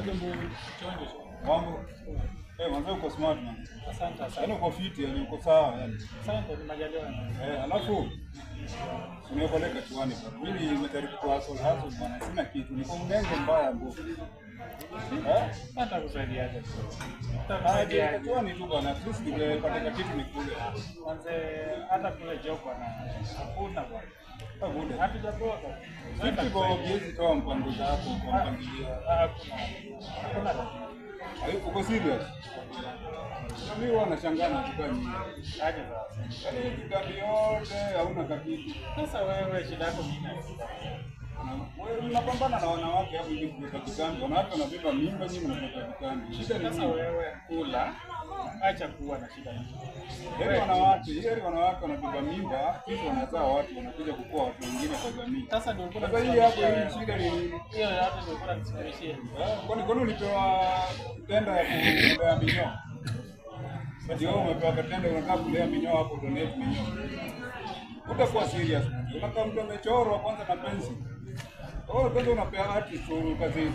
Jambo chonjo. Mambo. Mwanzo uko smart man. Asante sana. Yaani uko fit, yani uko sawa yani. Asante, ni majaliwa. Alafu unapeleka chuani bwana. Mimi nimejaribu kwa hustle bwana. Sina kitu. Niko mnenge mbaya bro. Hata kusaidiaje. Chuani tu bwana. At least ningepata kitu nikule. Kwanza hata kule job bwana. Hakuna bwana. Hakuna. Hatujapoa. Vipi kwa biezi toa mpango zako kwa mpangilio? Hakuna. Uko serious? Mimi huwa nashangaa na kitu gani? Aje sasa. Yaani kitambi yote hauna kakitu. Sasa wewe shida yako nini? Wewe unapambana na wanawake hapo ili kuleta kitambi. Wanawake wanabeba mimba nyingi mnapata kitambi. Shida ni Sasa wewe kula, acha kuwa na shida hiyo. Heri wanawake wanabeba mimba, kisha wanazaa watu wanakuja kukua watu wengine kwa jamii. Sasa ndio kuna hii hapo hii shida ni nini? hiyo hata ndio kuna nisimamishie. Kwani ulipewa tenda ya kulea minyoo? Ndio umepewa tenda unataka kulea minyoo hapo donate minyoo. Utakuwa serious. Unakaa mtu amechorwa kwanza na pensi. Kwanza unapea artist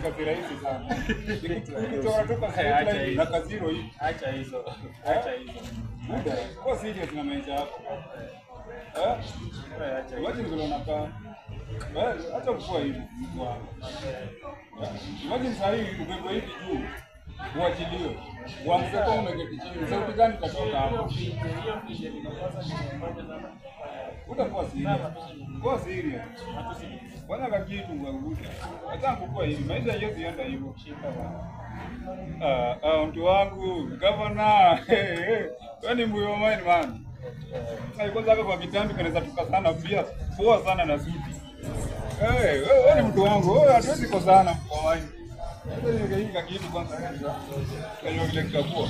kazi rahisi sana. Nikichora tu kazi na kazi zero hii. Acha hizo. Muda, kwa serious na maisha yako. Imagine vile unakaa. Acha kukua hivi mtu wako. Imagine sasa hivi ubebe hivi juu. Uachiliwe. Uamke kwa umeketi chini. Sauti gani itatoka hapo? Utakuwa serious. Kwa serious. Bwana kakitu ngauza. Acha kukua hivi. Maisha yote yenda hivyo. Mtu wangu, governor. Wewe mbuyo mine man. Kwanza kwa kitambi kanaweza tukasana pia. Poa sana na suti. Wewe ni mtu wangu. Wewe hatuwezi kosana kwa mine. Sasa ni kitu kwanza. Kwa hiyo vile kitakuwa.